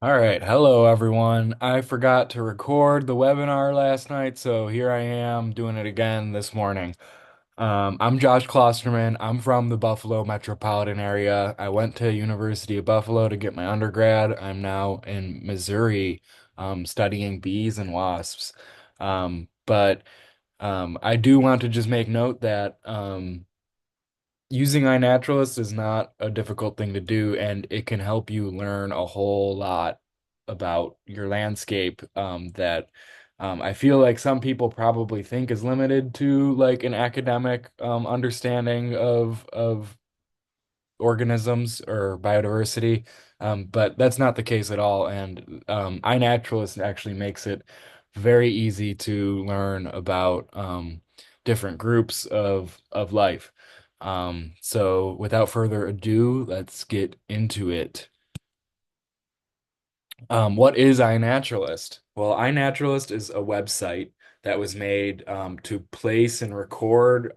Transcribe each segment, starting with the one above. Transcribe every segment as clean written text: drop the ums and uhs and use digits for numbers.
All right, hello everyone. I forgot to record the webinar last night, so here I am doing it again this morning. I'm Josh Klosterman. I'm from the Buffalo metropolitan area. I went to University of Buffalo to get my undergrad. I'm now in Missouri, studying bees and wasps. But I do want to just make note that using iNaturalist is not a difficult thing to do, and it can help you learn a whole lot about your landscape that I feel like some people probably think is limited to like an academic understanding of organisms or biodiversity. But that's not the case at all. And iNaturalist actually makes it very easy to learn about different groups of life. So without further ado, let's get into it. What is iNaturalist? Well, iNaturalist is a website that was made to place and record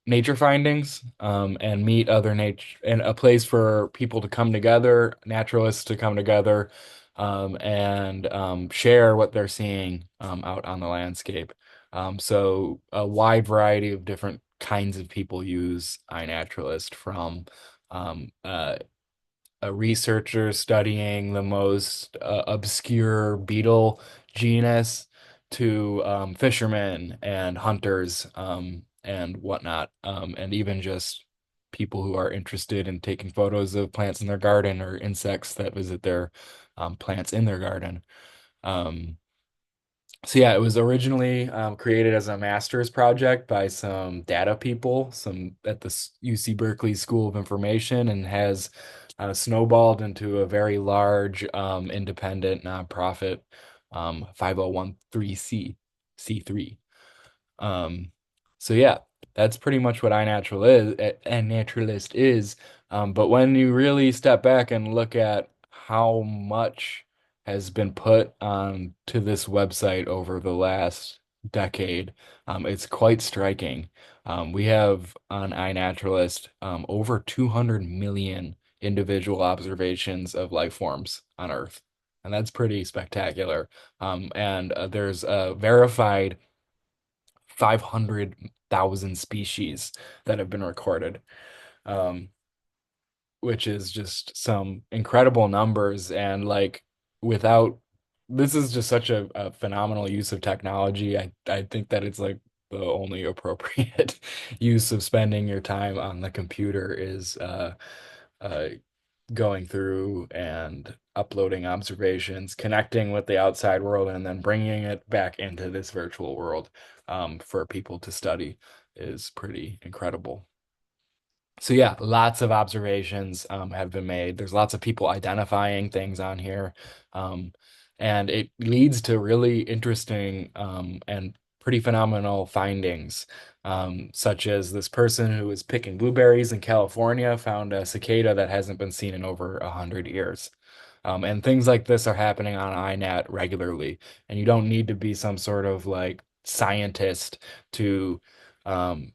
nature findings and meet other nature and a place for people to come together, naturalists to come together and share what they're seeing out on the landscape. So a wide variety of different kinds of people use iNaturalist from um, uh, a researcher studying the most obscure beetle genus to fishermen and hunters and whatnot, and even just people who are interested in taking photos of plants in their garden or insects that visit their plants in their garden. Um, so yeah, it was originally created as a master's project by some data people, some at the UC Berkeley School of Information, and has snowballed into a very large independent nonprofit 5013C3. Um, so yeah, that's pretty much what iNaturalist is. But when you really step back and look at how much has been put on to this website over the last decade, it's quite striking. We have on iNaturalist over 200 million individual observations of life forms on Earth. And that's pretty spectacular. And there's a verified 500,000 species that have been recorded, um, which is just some incredible numbers. And like, without this is just such a phenomenal use of technology. I think that it's like the only appropriate use of spending your time on the computer is uh, going through and uploading observations, connecting with the outside world, and then bringing it back into this virtual world for people to study is pretty incredible. So yeah, lots of observations have been made. There's lots of people identifying things on here, um, and it leads to really interesting and pretty phenomenal findings, such as this person who was picking blueberries in California found a cicada that hasn't been seen in over 100 years. And things like this are happening on iNat regularly, and you don't need to be some sort of like scientist to um,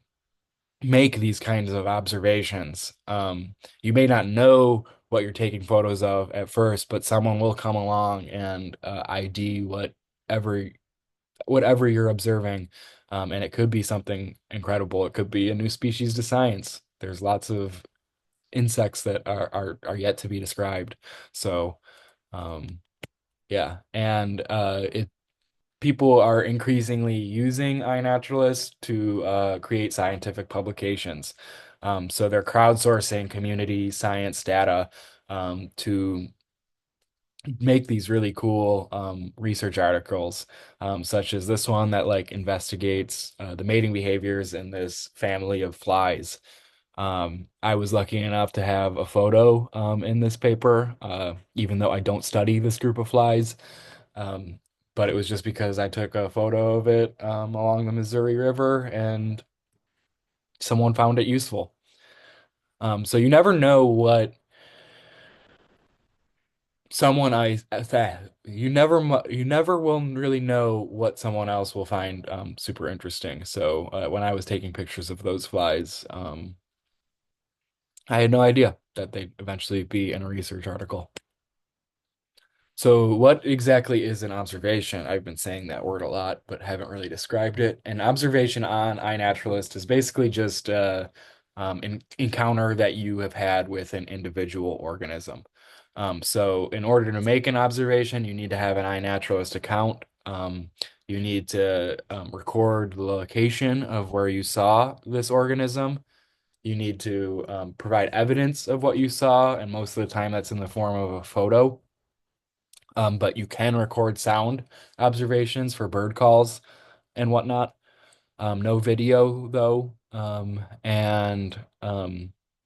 make these kinds of observations. You may not know what you're taking photos of at first, but someone will come along and ID whatever you're observing, and it could be something incredible. It could be a new species to science. There's lots of insects that are yet to be described. So, um, yeah, and it people are increasingly using iNaturalist to create scientific publications. So they're crowdsourcing community science data to make these really cool research articles, such as this one that like investigates the mating behaviors in this family of flies. I was lucky enough to have a photo in this paper, even though I don't study this group of flies. Um, but it was just because I took a photo of it along the Missouri River and someone found it useful. So you never know what someone I that you never will really know what someone else will find super interesting. So when I was taking pictures of those flies, I had no idea. that they'd eventually be in a research article. So, what exactly is an observation? I've been saying that word a lot, but haven't really described it. An observation on iNaturalist is basically just an encounter that you have had with an individual organism. So, in order to make an observation, you need to have an iNaturalist account. You need to record the location of where you saw this organism. You need to provide evidence of what you saw, and most of the time that's in the form of a photo. But you can record sound observations for bird calls and whatnot. No video though.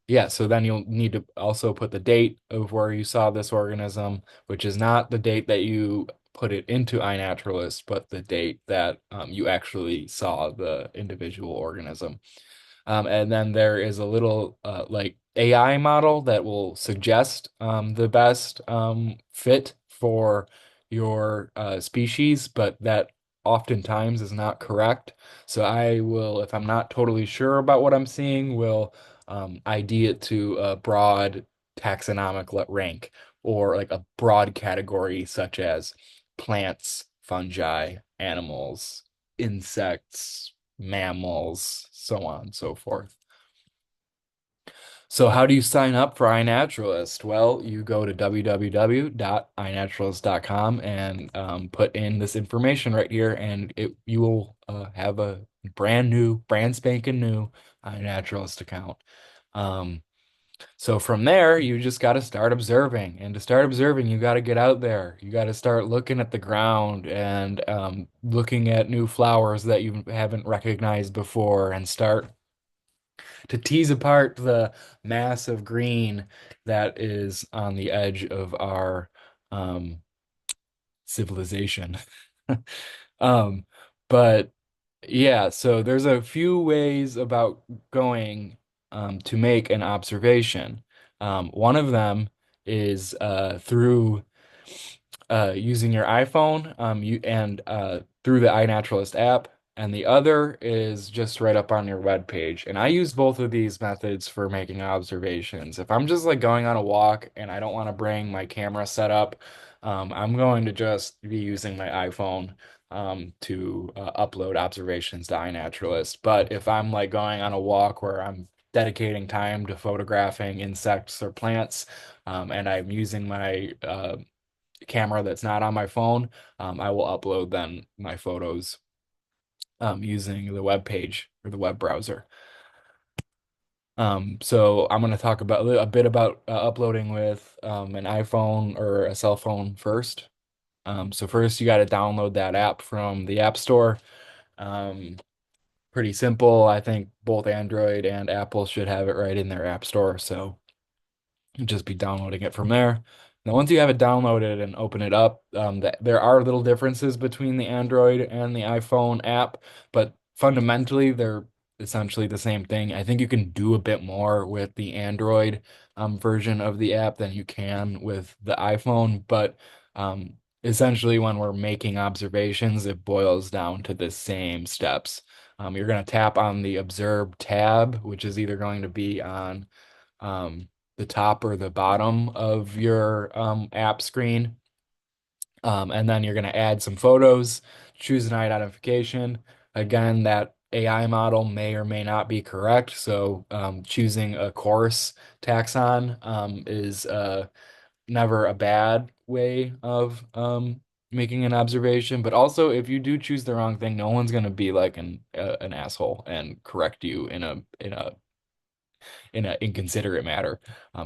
Yeah, so then you'll need to also put the date of where you saw this organism, which is not the date that you put it into iNaturalist, but the date that you actually saw the individual organism. And then there is a little like AI model that will suggest the best fit for your species, but that oftentimes is not correct. So I will, if I'm not totally sure about what I'm seeing, will ID it to a broad taxonomic rank or like a broad category such as plants, fungi, animals, insects, mammals, so on and so forth. So how do you sign up for iNaturalist? Well, you go to www.inaturalist.com and put in this information right here, and you will have a brand new, brand spanking new iNaturalist account. Um, so from there, you just got to start observing, and to start observing, you got to get out there. You got to start looking at the ground and looking at new flowers that you haven't recognized before, and start to tease apart the mass of green that is on the edge of our um, civilization. Um, but yeah, so there's a few ways about going to make an observation. One of them is through using your iPhone, you and through the iNaturalist app, and the other is just right up on your web page. And I use both of these methods for making observations. If I'm just like going on a walk and I don't want to bring my camera set up, I'm going to just be using my iPhone to upload observations to iNaturalist. But if I'm like going on a walk where I'm dedicating time to photographing insects or plants, and I'm using my camera that's not on my phone, I will upload then my photos using the web page or the web browser. So I'm going to talk about a bit about uploading with an iPhone or a cell phone first. So first you got to download that app from the App Store. Um, Pretty simple. I think both Android and Apple should have it right in their App Store. So just be downloading it from there. Now, once you have it downloaded and open it up, there are little differences between the Android and the iPhone app, but fundamentally, they're essentially the same thing. I think you can do a bit more with the Android version of the app than you can with the iPhone, but essentially, when we're making observations, it boils down to the same steps. You're going to tap on the Observe tab, which is either going to be on um, the top or the bottom of your app screen. And then you're going to add some photos, choose an identification. Again, that AI model may or may not be correct. So choosing a coarse taxon is never a bad way of making an observation. But also, if you do choose the wrong thing, no one's going to be like an asshole and correct you in an inconsiderate manner.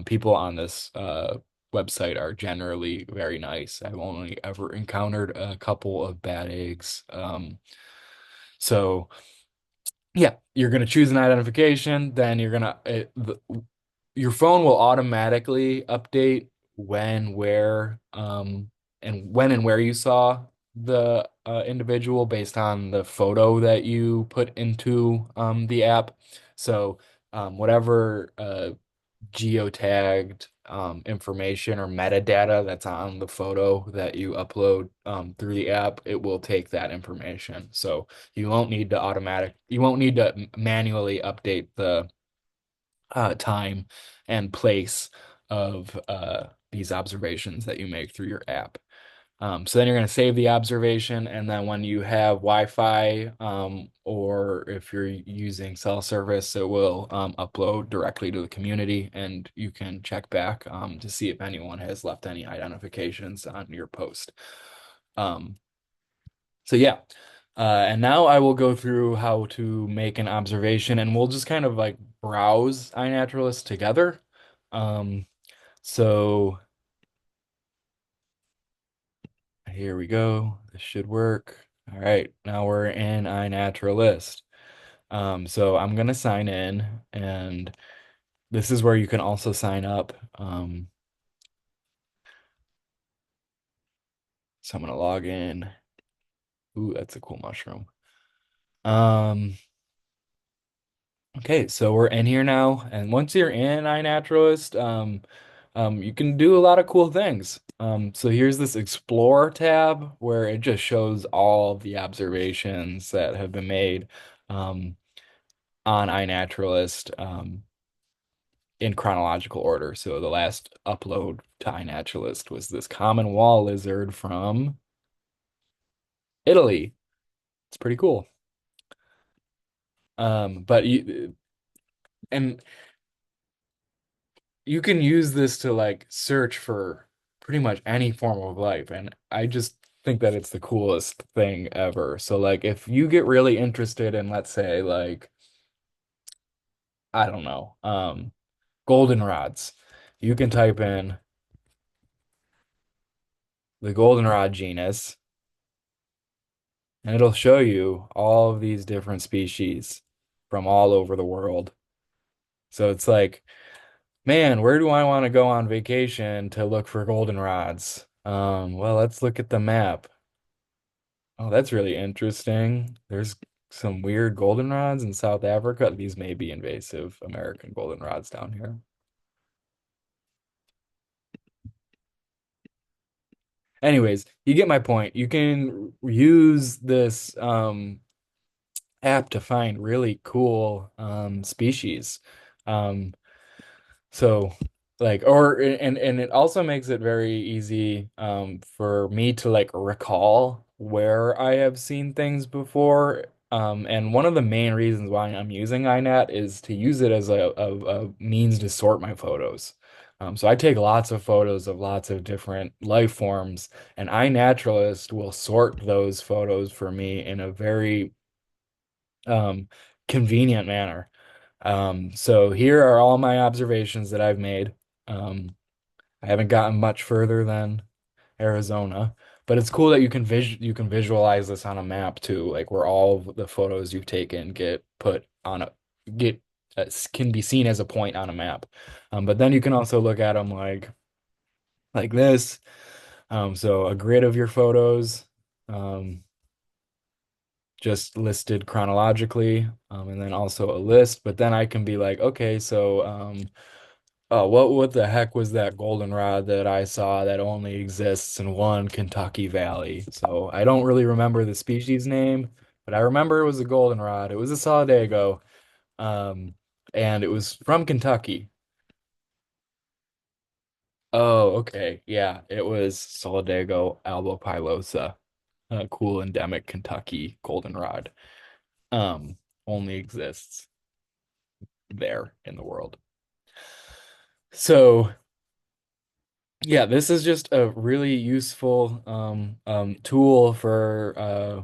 People on this website are generally very nice. I've only ever encountered a couple of bad eggs. So yeah, you're gonna choose an identification, then your phone will automatically update when, where, and when and where you saw the individual based on the photo that you put into the app. So whatever geotagged information or metadata that's on the photo that you upload through the app, it will take that information. So you won't need to manually update the time and place of these observations that you make through your app. So then you're going to save the observation, and then when you have Wi-Fi, or if you're using cell service, it will upload directly to the community, and you can check back to see if anyone has left any identifications on your post. Um, so yeah, and now I will go through how to make an observation, and we'll just kind of like browse iNaturalist together. Um, so here we go. This should work. All right, now we're in iNaturalist. So I'm gonna sign in, and this is where you can also sign up. So I'm gonna log in. Ooh, that's a cool mushroom. Um, okay, so we're in here now, and once you're in iNaturalist, you can do a lot of cool things. So here's this Explore tab where it just shows all of the observations that have been made um, on iNaturalist in chronological order. So the last upload to iNaturalist was this common wall lizard from Italy. It's pretty cool. But you and you can use this to like search for pretty much any form of life, and I just think that it's the coolest thing ever. So like if you get really interested in, let's say, like, I don't know, goldenrods, you can type in the goldenrod genus, and it'll show you all of these different species from all over the world. So it's like, man, where do I want to go on vacation to look for goldenrods? Well, let's look at the map. Oh, that's really interesting. There's some weird goldenrods in South Africa. These may be invasive American goldenrods down here. Anyways, you get my point. You can use this app to find really cool species. Um, So like, or and it also makes it very easy for me to like recall where I have seen things before. And one of the main reasons why I'm using iNat is to use it as a means to sort my photos. So I take lots of photos of lots of different life forms, and iNaturalist will sort those photos for me in a very um, convenient manner. So here are all my observations that I've made. Um, I haven't gotten much further than Arizona, but it's cool that you can visualize this on a map too, like where all of the photos you've taken get put on a get can be seen as a point on a map. But then you can also look at them like this. So a grid of your photos. Um, just listed chronologically, and then also a list. But then I can be like, okay, so what the heck was that goldenrod that I saw that only exists in one Kentucky valley? So I don't really remember the species name, but I remember it was a goldenrod. It was a Solidago, um, and it was from Kentucky. Oh, okay, yeah, it was Solidago albopilosa, a cool endemic Kentucky goldenrod. Um, only exists there in the world. So yeah, this is just a really useful tool for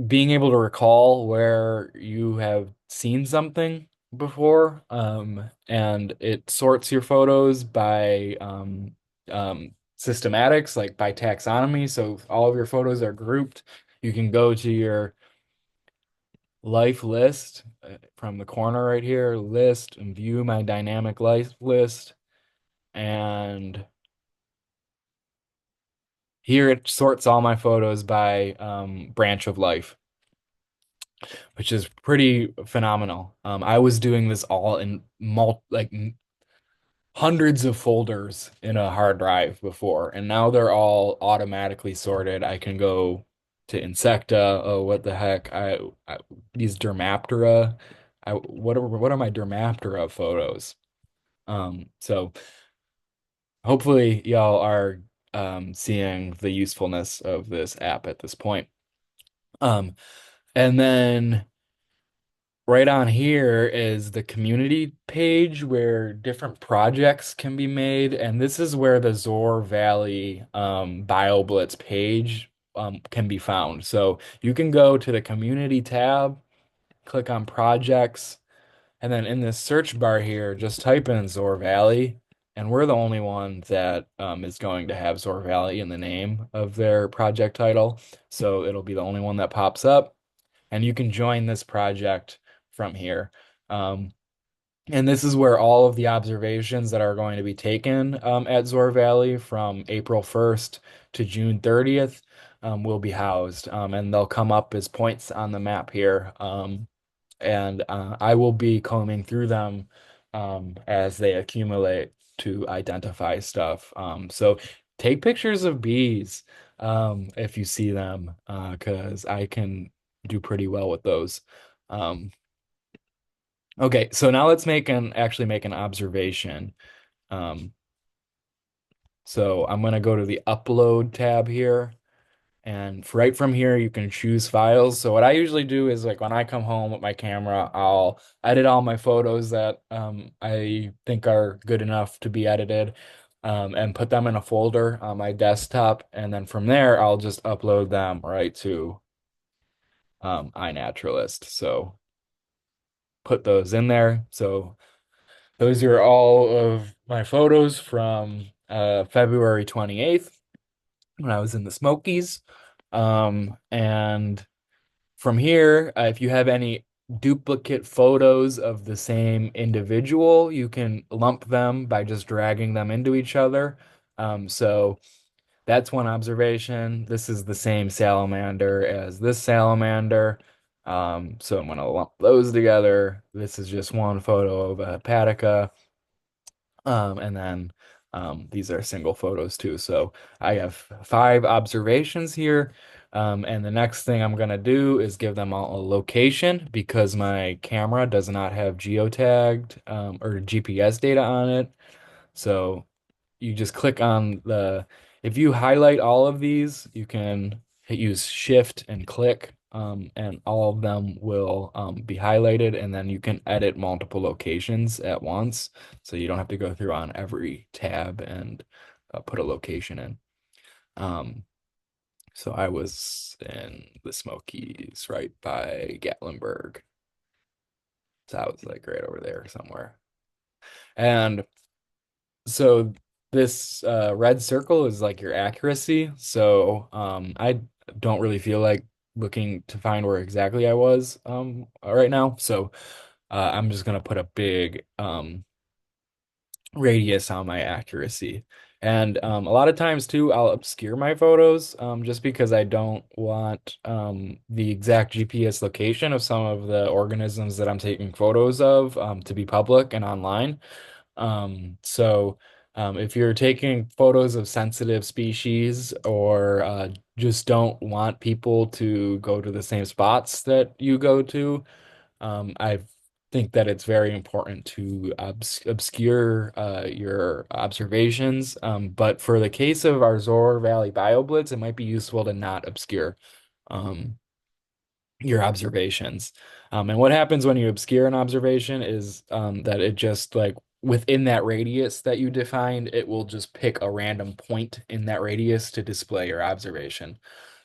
being able to recall where you have seen something before. And it sorts your photos by systematics, like by taxonomy. So all of your photos are grouped. You can go to your life list from the corner right here, list, and view my dynamic life list. And here it sorts all my photos by branch of life, which is pretty phenomenal. I was doing this all in hundreds of folders in a hard drive before, and now they're all automatically sorted. I can go to Insecta. Oh, what the heck? I these Dermaptera. what are my Dermaptera photos? So hopefully y'all are seeing the usefulness of this app at this point. Um, and then right on here is the community page where different projects can be made, and this is where the Zor Valley BioBlitz page can be found. So you can go to the community tab, click on projects, and then in this search bar here, just type in Zor Valley, and we're the only one that is going to have Zor Valley in the name of their project title. So it'll be the only one that pops up, and you can join this project from here. Um, and this is where all of the observations that are going to be taken at Zor Valley from April 1st to June 30th will be housed. And they'll come up as points on the map here. And I will be combing through them as they accumulate to identify stuff. So take pictures of bees if you see them, because I can do pretty well with those. Um, okay, so now let's actually make an observation. Um, so I'm gonna go to the upload tab here. And right from here, you can choose files. So what I usually do is like when I come home with my camera, I'll edit all my photos that I think are good enough to be edited and put them in a folder on my desktop. And then from there, I'll just upload them right to iNaturalist. So put those in there. So those are all of my photos from February 28th when I was in the Smokies. And from here, if you have any duplicate photos of the same individual, you can lump them by just dragging them into each other. So that's one observation. This is the same salamander as this salamander. So I'm going to lump those together. This is just one photo of a hepatica. And then these are single photos too. So I have 5 observations here. And the next thing I'm going to do is give them all a location because my camera does not have geotagged or GPS data on it. So you just click on if you highlight all of these, you can use shift and click, and all of them will be highlighted, and then you can edit multiple locations at once. So you don't have to go through on every tab and put a location in. Um, so I was in the Smokies right by Gatlinburg. So I was like right over there somewhere. And so this red circle is like your accuracy. So I don't really feel like looking to find where exactly I was right now. So I'm just gonna put a big radius on my accuracy. And a lot of times too, I'll obscure my photos just because I don't want the exact GPS location of some of the organisms that I'm taking photos of to be public and online. So if you're taking photos of sensitive species or just don't want people to go to the same spots that you go to, I think that it's very important to obscure your observations. But for the case of our Zor Valley BioBlitz, it might be useful to not obscure. Um, your observations. And what happens when you obscure an observation is that it just like within that radius that you defined, it will just pick a random point in that radius to display your observation,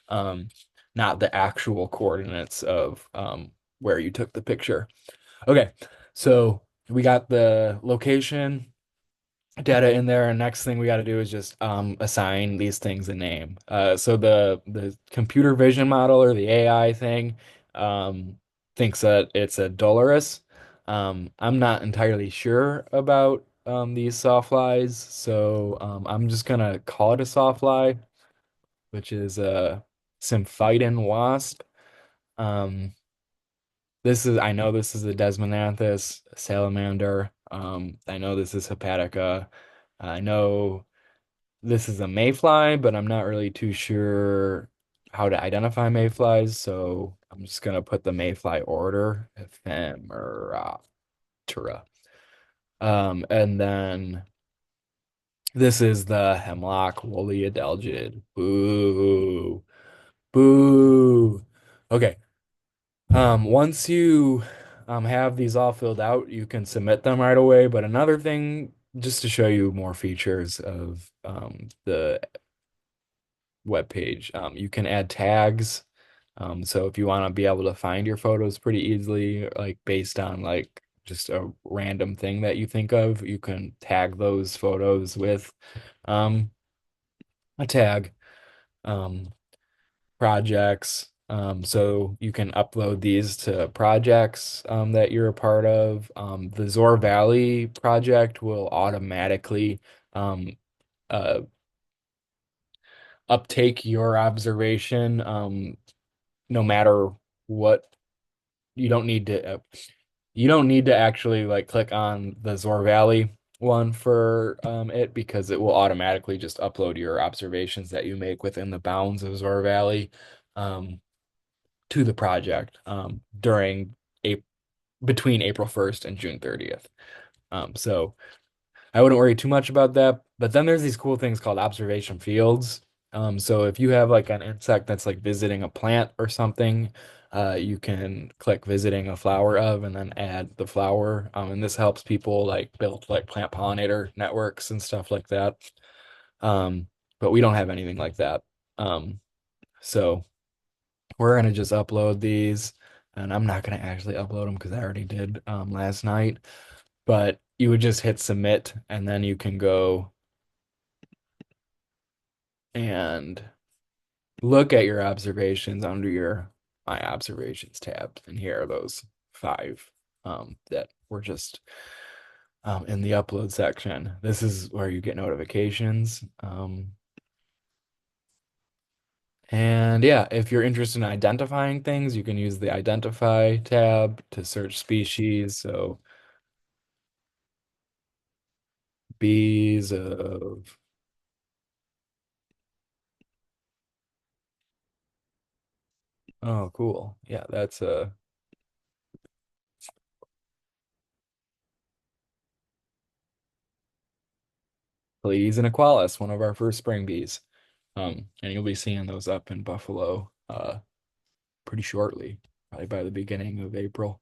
um, not the actual coordinates of where you took the picture. Okay, so we got the location data in there, and next thing we got to do is just assign these things a name. So the computer vision model or the AI thing thinks that it's a Dolorus. I'm not entirely sure about these sawflies, so I'm just gonna call it a sawfly, which is a Symphyton wasp. Um, I know this is a Desmonanthus salamander. I know this is Hepatica. I know this is a mayfly, but I'm not really too sure how to identify mayflies. So I'm just gonna put the mayfly order, Ephemeroptera. And then this is the hemlock woolly adelgid. Boo. Boo. Okay. Once you have these all filled out, you can submit them right away. But another thing, just to show you more features of the web page, you can add tags. So if you want to be able to find your photos pretty easily, like based on like just a random thing that you think of, you can tag those photos with um, a tag. Um, projects. So you can upload these to projects that you're a part of. The Zor Valley project will automatically um, uh, uptake your observation no matter what. You don't need to you don't need to actually like click on the Zor Valley one for it because it will automatically just upload your observations that you make within the bounds of Zor Valley. Um, to the project during a between April 1st and June 30th. So I wouldn't worry too much about that. But then there's these cool things called observation fields. So if you have like an insect that's like visiting a plant or something, you can click visiting a flower of and then add the flower. And this helps people like build like plant pollinator networks and stuff like that. Um, but we don't have anything like that. So we're gonna just upload these, and I'm not gonna actually upload them because I already did last night. But you would just hit submit, and then you can go and look at your observations under your My Observations tab. And here are those five that were just in the upload section. This is where you get notifications. And yeah, if you're interested in identifying things, you can use the identify tab to search species. So bees of oh cool. Yeah, that's Pleiades and Equalis, one of our first spring bees. And you'll be seeing those up in Buffalo pretty shortly, probably by the beginning of April.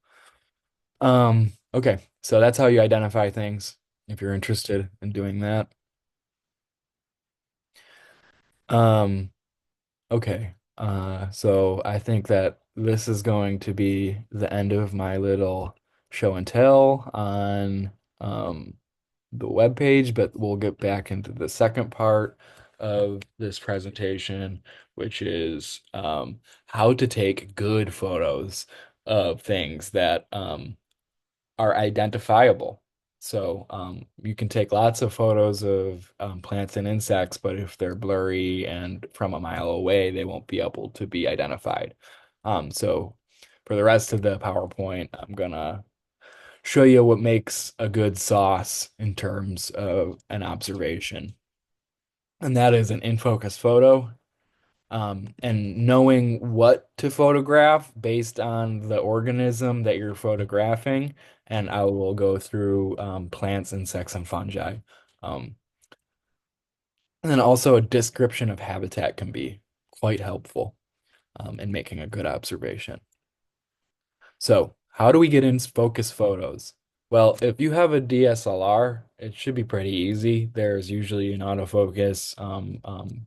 Okay, so that's how you identify things if you're interested in doing that. Um, Okay. So I think that this is going to be the end of my little show and tell on the web page, but we'll get back into the second part of this presentation, which is how to take good photos of things that are identifiable. So you can take lots of photos of plants and insects, but if they're blurry and from a mile away, they won't be able to be identified. So for the rest of the PowerPoint, I'm gonna show you what makes a good sauce in terms of an observation. And that is an in-focus photo and knowing what to photograph based on the organism that you're photographing. And I will go through plants, insects, and fungi. Um, and then also a description of habitat can be quite helpful in making a good observation. So, how do we get in focus photos? Well, if you have a DSLR, it should be pretty easy. There's usually an autofocus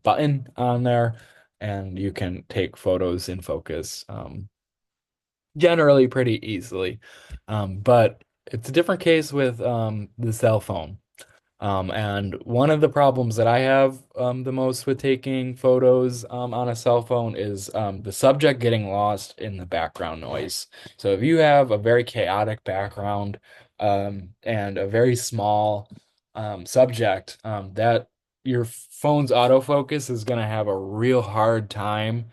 button on there, and you can take photos in focus generally pretty easily. But it's a different case with the cell phone. And one of the problems that I have the most with taking photos on a cell phone is the subject getting lost in the background noise. So if you have a very chaotic background and a very small subject, that your phone's autofocus is going to have a real hard time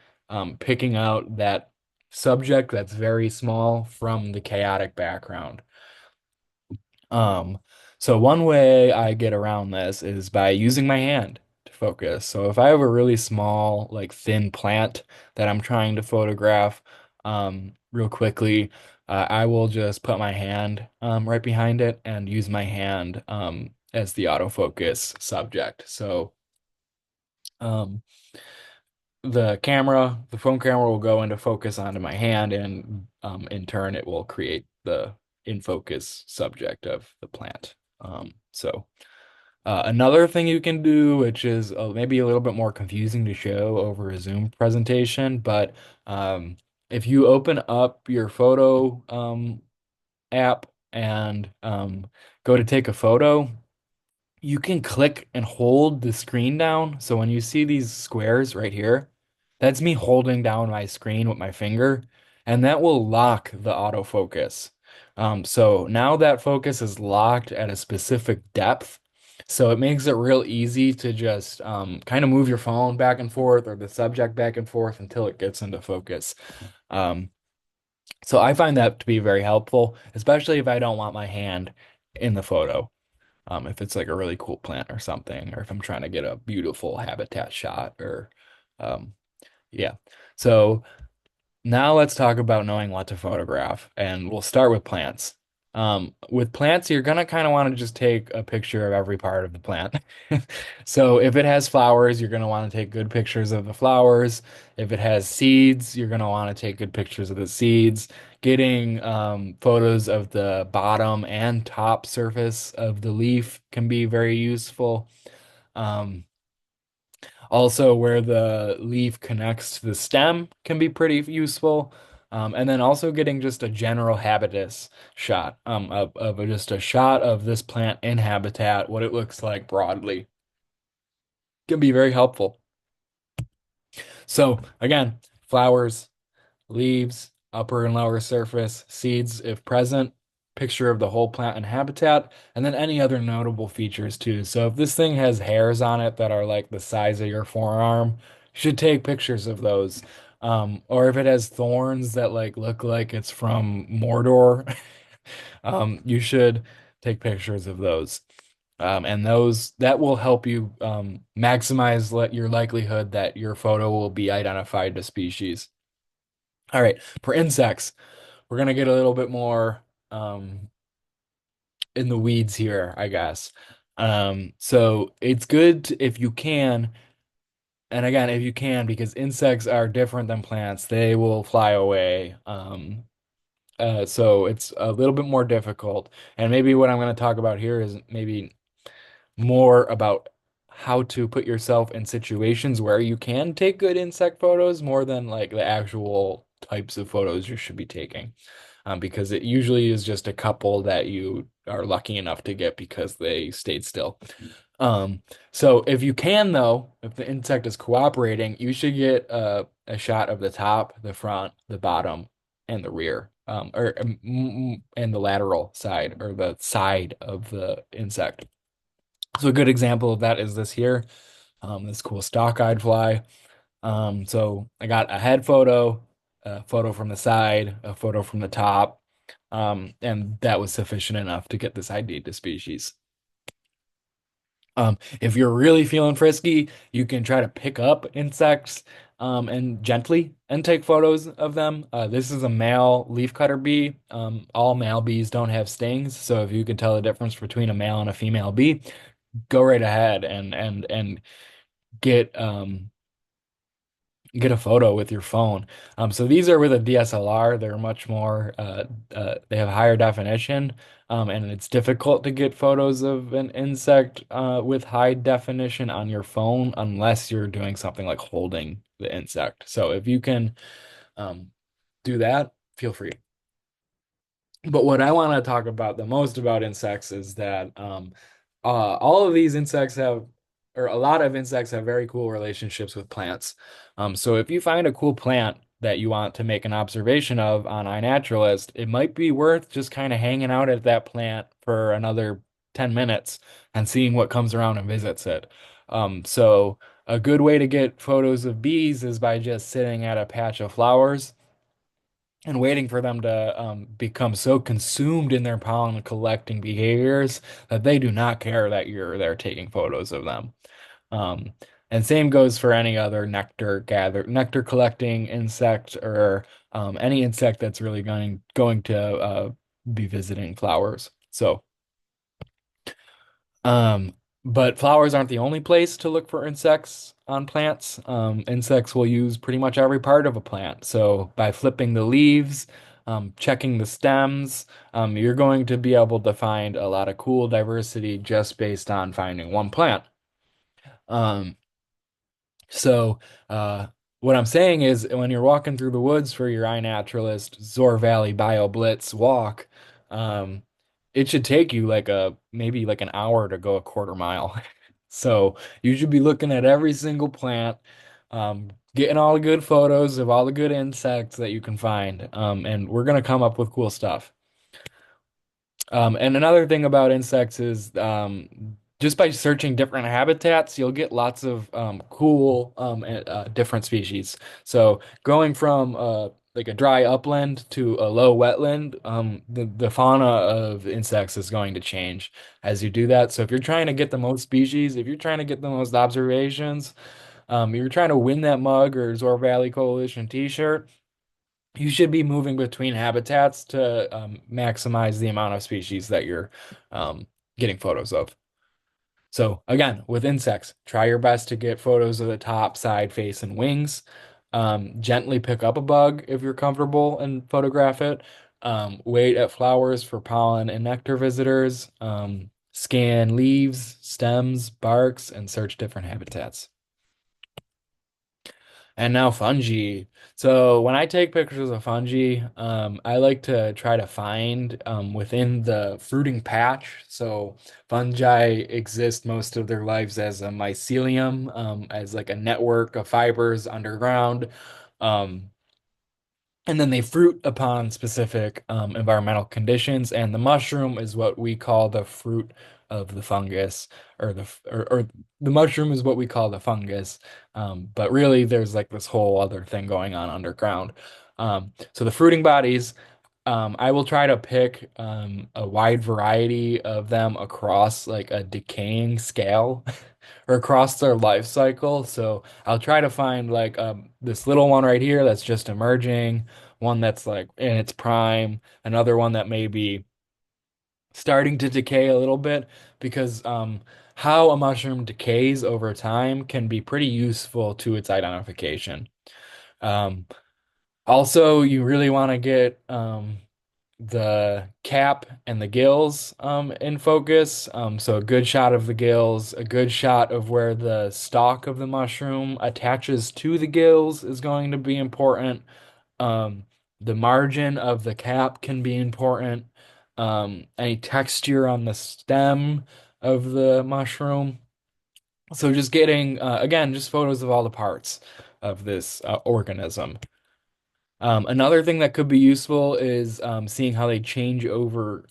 picking out that subject that's very small from the chaotic background. Um, so one way I get around this is by using my hand focus. So if I have a really small, like thin plant that I'm trying to photograph real quickly, I will just put my hand right behind it and use my hand as the autofocus subject. So um, the phone camera will go into focus onto my hand, and in turn, it will create the in focus subject of the plant. Another thing you can do, which is maybe a little bit more confusing to show over a Zoom presentation, but um, if you open up your photo app and go to take a photo, you can click and hold the screen down. So when you see these squares right here, that's me holding down my screen with my finger, and that will lock the autofocus. So now that focus is locked at a specific depth. So it makes it real easy to just kind of move your phone back and forth or the subject back and forth until it gets into focus. Um, so I find that to be very helpful, especially if I don't want my hand in the photo. If it's like a really cool plant or something, or if I'm trying to get a beautiful habitat shot or um, yeah. So now let's talk about knowing what to photograph, and we'll start with plants. With plants, you're gonna kind of want to just take a picture of every part of the plant. So if it has flowers, you're gonna want to take good pictures of the flowers. If it has seeds, you're gonna want to take good pictures of the seeds. Getting photos of the bottom and top surface of the leaf can be very useful. Um, Also, where the leaf connects to the stem can be pretty useful. And then also getting just a general habitus shot of just a shot of this plant in habitat, what it looks like broadly, can be very helpful. So again, flowers, leaves, upper and lower surface, seeds if present, picture of the whole plant and habitat, and then any other notable features too. So if this thing has hairs on it that are like the size of your forearm, you should take pictures of those. Or if it has thorns that like look like it's from Mordor, you should take pictures of those. And those that will help you maximize your likelihood that your photo will be identified to species. All right, for insects, we're gonna get a little bit more in the weeds here, I guess. So it's good if you can, and again, if you can, because insects are different than plants, they will fly away. So it's a little bit more difficult. And maybe what I'm going to talk about here is maybe more about how to put yourself in situations where you can take good insect photos more than like the actual types of photos you should be taking. Because it usually is just a couple that you are lucky enough to get because they stayed still. Um, so if you can though, if the insect is cooperating, you should get a shot of the top, the front, the bottom, and the rear, and the lateral side or the side of the insect. So a good example of that is this here, this cool stalk-eyed fly. So I got a head photo, a photo from the side, a photo from the top, and that was sufficient enough to get this ID to species. If you're really feeling frisky, you can try to pick up insects and gently and take photos of them. This is a male leafcutter bee. All male bees don't have stings, so if you can tell the difference between a male and a female bee, go right ahead and get get a photo with your phone. So these are with a DSLR. They're much more they have higher definition, and it's difficult to get photos of an insect with high definition on your phone unless you're doing something like holding the insect. So if you can um, do that, feel free. But what I want to talk about the most about insects is that all of these insects have, or a lot of insects have very cool relationships with plants. So if you find a cool plant that you want to make an observation of on iNaturalist, it might be worth just kind of hanging out at that plant for another 10 minutes and seeing what comes around and visits it. So a good way to get photos of bees is by just sitting at a patch of flowers and waiting for them to become so consumed in their pollen collecting behaviors that they do not care that you're there taking photos of them. Um, and same goes for any other nectar collecting insect or any insect that's really going to be visiting flowers. So, um, but flowers aren't the only place to look for insects on plants. Insects will use pretty much every part of a plant. So by flipping the leaves, checking the stems, you're going to be able to find a lot of cool diversity just based on finding one plant. Um, so, uh, what I'm saying is, when you're walking through the woods for your iNaturalist Zor Valley Bio Blitz walk, um, it should take you like maybe like an hour to go a quarter mile. So you should be looking at every single plant, getting all the good photos of all the good insects that you can find. And we're gonna come up with cool stuff. And another thing about insects is just by searching different habitats, you'll get lots of cool different species. So going from like a dry upland to a low wetland, the fauna of insects is going to change as you do that. So if you're trying to get the most species, if you're trying to get the most observations, you're trying to win that mug or Zor Valley Coalition t-shirt, you should be moving between habitats to maximize the amount of species that you're um, getting photos of. So again, with insects, try your best to get photos of the top, side, face, and wings. Gently pick up a bug if you're comfortable and photograph it. Wait at flowers for pollen and nectar visitors. Scan leaves, stems, barks, and search different habitats. And now fungi. So when I take pictures of fungi, I like to try to find within the fruiting patch. So fungi exist most of their lives as a mycelium, as like a network of fibers underground. Um, and then they fruit upon specific environmental conditions, and the mushroom is what we call the fruit of the fungus, or the mushroom is what we call the fungus. But really, there's like this whole other thing going on underground. So the fruiting bodies, I will try to pick a wide variety of them across like a decaying scale or across their life cycle. So I'll try to find like this little one right here that's just emerging, one that's like in its prime, another one that may be starting to decay a little bit because how a mushroom decays over time can be pretty useful to its identification. Um, Also, you really want to get the cap and the gills in focus. So a good shot of the gills, a good shot of where the stalk of the mushroom attaches to the gills is going to be important. Um, the margin of the cap can be important. Any texture on the stem of the mushroom. So just getting, again, just photos of all the parts of this organism. Another thing that could be useful is seeing how they change over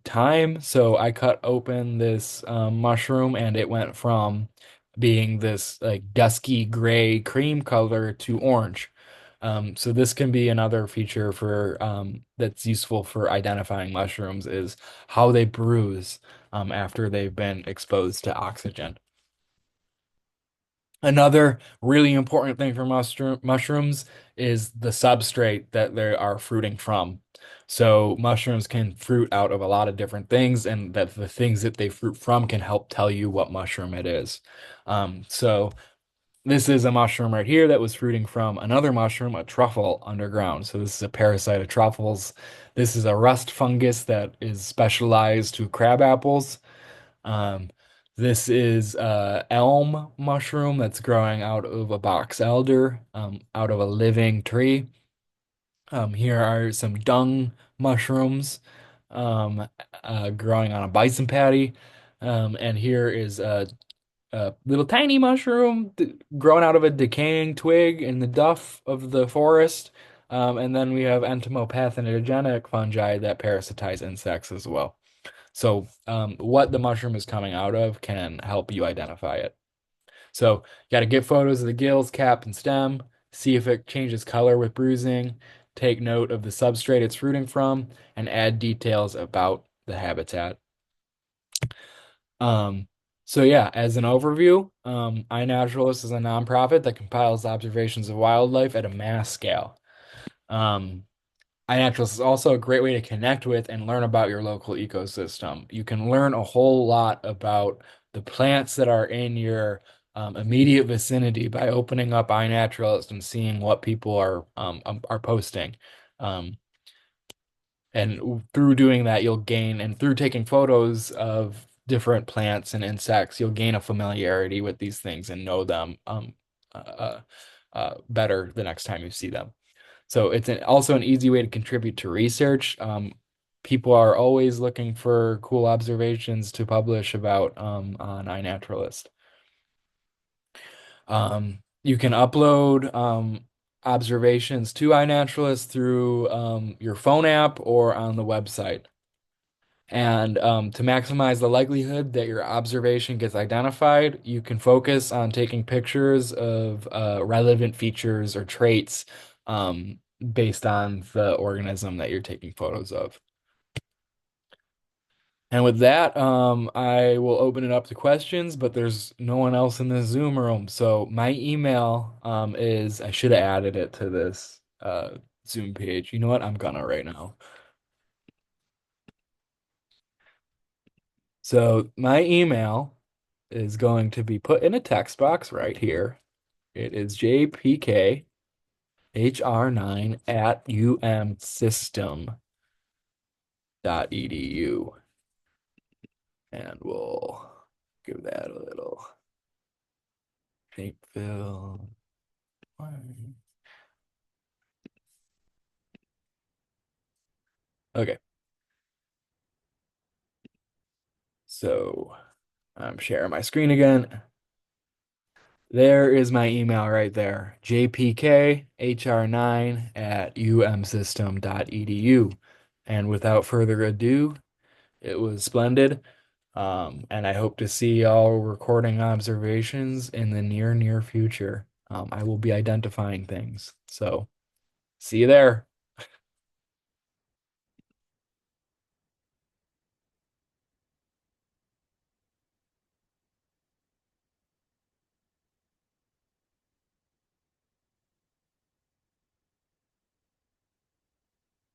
time. So I cut open this mushroom and it went from being this like dusky gray cream color to orange. So this can be another feature for that's useful for identifying mushrooms is how they bruise after they've been exposed to oxygen. Another really important thing for mushrooms is the substrate that they are fruiting from. So mushrooms can fruit out of a lot of different things, and that the things that they fruit from can help tell you what mushroom it is. So this is a mushroom right here that was fruiting from another mushroom, a truffle underground. So this is a parasite of truffles. This is a rust fungus that is specialized to crab apples. Um, this is elm mushroom that's growing out of a box elder, out of a living tree. Here are some dung mushrooms growing on a bison patty. And here is a little tiny mushroom growing out of a decaying twig in the duff of the forest. And then we have entomopathogenic fungi that parasitize insects as well. So, what the mushroom is coming out of can help you identify it. So, you got to get photos of the gills, cap, and stem, see if it changes color with bruising, take note of the substrate it's fruiting from, and add details about the habitat. Um, So yeah, as an overview, iNaturalist is a nonprofit that compiles observations of wildlife at a mass scale. Um, iNaturalist is also a great way to connect with and learn about your local ecosystem. You can learn a whole lot about the plants that are in your immediate vicinity by opening up iNaturalist and seeing what people are posting. Um, and through doing that, you'll gain, and through taking photos of different plants and insects, you'll gain a familiarity with these things and know them uh, uh, better the next time you see them. So it's also an easy way to contribute to research. People are always looking for cool observations to publish about on iNaturalist. You can upload observations to iNaturalist through your phone app or on the website. And to maximize the likelihood that your observation gets identified, you can focus on taking pictures of relevant features or traits based on the organism that you're taking photos of. And with that, I will open it up to questions, but there's no one else in the Zoom room. So my email is, I should have added it to this Zoom page. You know what? I'm gonna right now. So my email is going to be put in a text box right here. It is jpkhr9 at umsystem.edu. And we'll give that a little shape fill. Okay, so I'm sharing my screen again. There is my email right there, jpkhr9 at umsystem.edu. And without further ado, it was splendid. And I hope to see y'all recording observations in the near future. I will be identifying things. So see you there.